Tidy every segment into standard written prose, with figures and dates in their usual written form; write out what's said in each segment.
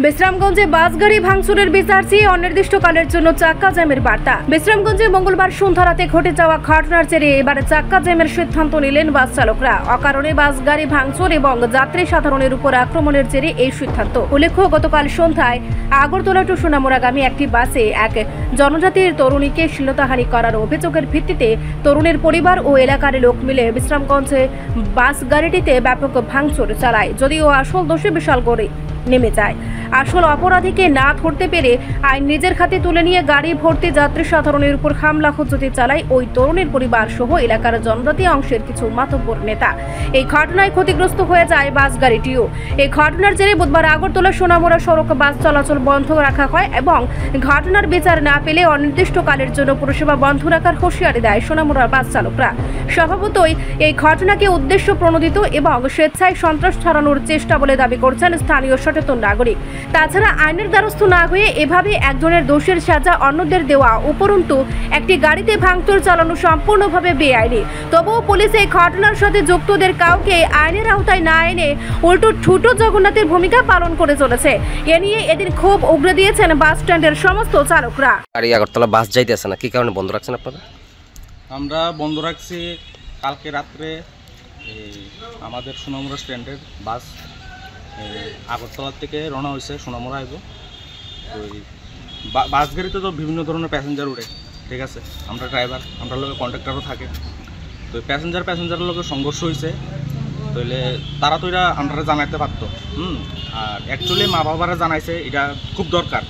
বিশ্রামগঞ্জে বাস গাড়ি ভাঙচুরের বিচার চেয়ে অনির্দিষ্টকালের জন্য চাক্কা জ্যামের বার্তা। বিশ্রামগঞ্জে মঙ্গলবার সন্ধ্যা রাতে ঘটে যাওয়া ঘটনার জেরে এবারে চাক্কা জ্যামের সিদ্ধান্ত নিলেন বাস চালকরা। অকারণে বাস গাড়ি ভাঙচুর এবং যাত্রী সাধারণের উপর আক্রমণের জেরে এই সিদ্ধান্ত। উল্লেখ্য, গতকাল সন্ধ্যায় আগরতলা টু সোনামুড়াগামী একটি বাসে এক জনজাতির তরুণীকে শ্লীলতাহানি করার অভিযোগের ভিত্তিতে তরুণের পরিবার ও এলাকার লোক মিলে বিশ্রামগঞ্জে বাস গাড়িটিতে ব্যাপক ভাঙচুর চালায়। যদিও আসল দোষী বিশাল গড়ে নেমে যায়। আসল অপরাধীকে না ধরতে পেরে আইন নিজের হাতে তুলে নিয়ে গাড়ি ভর্তি যাত্রী সাধারণের উপর হামলা হুজ্জতি চালায় ওই তরুণের পরিবার সহ এলাকার জনজাতি অংশের কিছু মাতব্বর নেতা। এই ঘটনায় ক্ষতিগ্রস্ত হয়ে যায় বাস গাড়িটিও। এই ঘটনার জেরে বুধবার আগরতলা সোনামুড়া সড়ক বাস চলাচল বন্ধ রাখা হয় এবং ঘটনার বিচার না পেলে অনির্দিষ্টকালের জন্য পরিষেবা বন্ধ রাখার হুঁশিয়ারি দেয় সোনামুড়ার বাস চালকরা। স্বভাবতই এই ঘটনাকে উদ্দেশ্য প্রণোদিত এবং স্বেচ্ছায় সন্ত্রাস ছড়ানোর চেষ্টা বলে দাবি করছেন স্থানীয় সচেতন নাগরিক। তাছাড়া আইনের দ্বারস্থ না হয়ে এভাবে একজনের দোষের সাজা অন্যদের দেওয়া, উপরন্তু একটি গাড়িতে ভাঙচুর চালানো সম্পূর্ণভাবে বেআইনি। তবুও পুলিশ এই ঘটনার সাথে যুক্তদের কাউকে আইনের আওতায় না এনে উল্টো ঠুটো জগন্নাথের ভূমিকা পালন করে চলেছে। এ নিয়ে এদিন ক্ষোভ উগরে দিয়েছেন বাস স্ট্যান্ডের সমস্ত চালকরা। গাড়ি আগরতলা বাস যাইতেছে না, কি কারণে বন্ধ রাখছেন আপনারা? আমরা বন্ধ রাখছি কালকে রাত্রে আমাদের সোনামুড়া স্ট্যান্ডের বাস আগরতলা থেকে রওনা হয়েছে, সোনামুড়া আইব। ওই বাস গাড়িতে তো বিভিন্ন ধরনের প্যাসেঞ্জার উঠে, ঠিক আছে। আমরা ড্রাইভার, আমরা লোকের কন্ট্রাক্টারও থাকে। তো প্যাসেঞ্জারের লোকের সংঘর্ষ হয়েছে, তাহলে তারা তো এটা আমরা জানাইতে পারতো। আর অ্যাকচুয়ালি মা বাবারা জানাইছে, এটা খুব দরকার।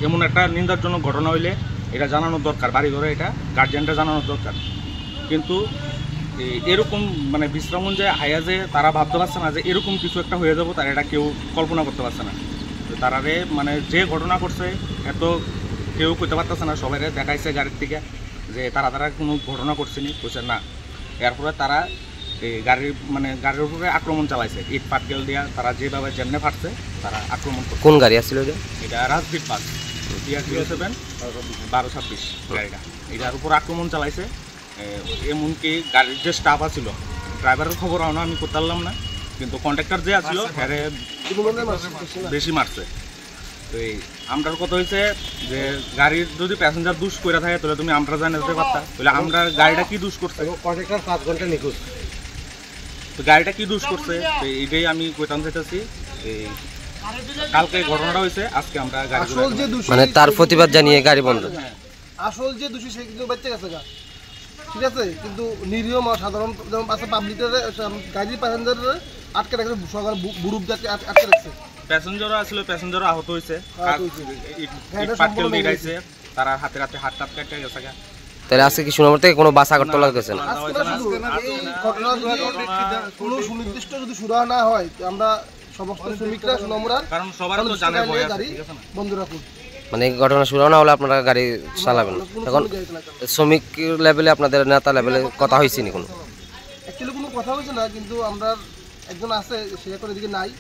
এমন একটা নিন্দারজনক ঘটনা হইলে এটা জানানোর দরকার, বাড়ি ঘরে এটা গার্জিয়ানটা জানানোর দরকার। কিন্তু এরকম মানে বিশ্রামগঞ্জে আয়া যে তারা ভাবতে পারছে না যে এরকম কিছু একটা হয়ে যাবো, তারা এটা কেউ কল্পনা করতে পারছে না। তো তারারে মানে যে ঘটনা করছে এত কেউ করতে পারতেছে না। সবাই দেখাইছে গাড়ির থেকে যে তারা কোনো ঘটনা করছেনি, কইছে না। এরপরে তারা এই গাড়ির উপরে আক্রমণ চালাইছে, ইট পাটকেল দিয়া। তারা যেভাবে যেমনে ফাটছে তারা আক্রমণ করছে। কোন গাড়ি আসছিল এটা? রাজদীপ বাস, টিআর 07-1226 গাড়িটা। এটার উপর আক্রমণ চালাইছে। এমনকি গাড়ির যে স্টাফ আছিল, ড্রাইভারের খবর আমি করতে পারলাম না, কিন্তু কন্ট্রাক্টর যে আসছিল হ্যারে বেশি মারছে। তো এই আমরার কথা হয়েছে যে গাড়ির যদি প্যাসেঞ্জার দুষ করে থাকে তাহলে তুমি আমরা জানাতে পারতা, তাহলে আমরা গাড়িটা কি দুষ করছে? কন্ট্রাক্টর 5 ঘন্টা নিখোঁজ। তো গাড়িটা কি দুষ করছে এইটাই আমি কইতাম চাইতেছি। এই কালকে ঘটনাটা হয়েছে, আজকে আমরা গাড়ি মানে তার প্রতিবাদ জানিয়ে গাড়ি বন্ধ। আসল যে দোষী সে কিন্তু বাচ্চা গেছে, ঠিক আছে। কিন্তু নিরীহ সাধারণ যেমন পাশে পাবলিকের গাড়ির প্যাসেঞ্জারের আটকে রাখছে, সকাল বুড়ুপ যাকে আটকে রাখছে। প্যাসেঞ্জারও আসলে প্যাসেঞ্জারও আহত হয়েছে, তারা হাতে হাত টাত কেটে গেছে। তাহলে আজকে কি সোনামুড়া থেকে কোনো বাস আগরতলা গেছে না? কোনো সুনির্দিষ্ট যদি সুরাহা না হয়, আমরা সমস্ত শ্রমিকরা সোনামুড়ার, কারণ সবার তো জানার ভয় আছে, বন্ধ রাখুন। মানে এই ঘটনা শুরু না হলে আপনারা গাড়ি চালাবেন না। এখন শ্রমিক লেভেলে আপনাদের নেতা লেভেলে কথা হয়েছে নি? কোনো অ্যাকচুয়ালি কোনো কথা হয়েছে না, কিন্তু আমরা একজন আছে, সে এখন এদিকে নাই।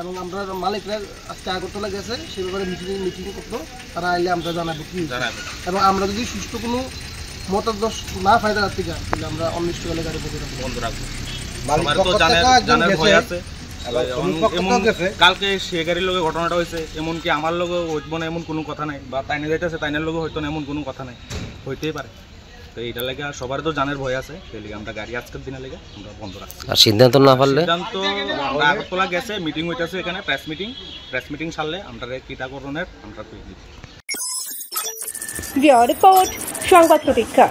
এবং আমরা মালিকরা আজকে আগরতলা গেছে, সে ব্যাপারে মিটিং করতো। তারা আইলে আমরা জানাবো কি, এবং আমরা যদি সুস্থ কোনো মতাদর্শ না পাই তার থেকে, তাহলে আমরা অনির্দিষ্টকালে গাড়ি বন্ধ রাখবো। কালকে সে গাড়ির লোকের ঘটনাটা হয়েছে, এমনকি আমার লোক হইব না এমন কোনো কথা নাই, বা তাইনে যাইতেছে তাইনের লোক হইতো না এমন কোনো কথা নাই, হইতেই পারে। তো এইটা লেগে সবার তো জানের ভয় আছে, সেই লেগে আমরা গাড়ি আজকের দিনে লেগে আমরা বন্ধ রাখছি। আর সিদ্ধান্ত না পারলে? সিদ্ধান্ত আমরা আগরতলা গেছে, মিটিং হইতেছে এখানে, প্রেস মিটিং সারলে আমরা কিতাকরণের আমরা রিপোর্ট সংবাদ প্রতীক্ষা।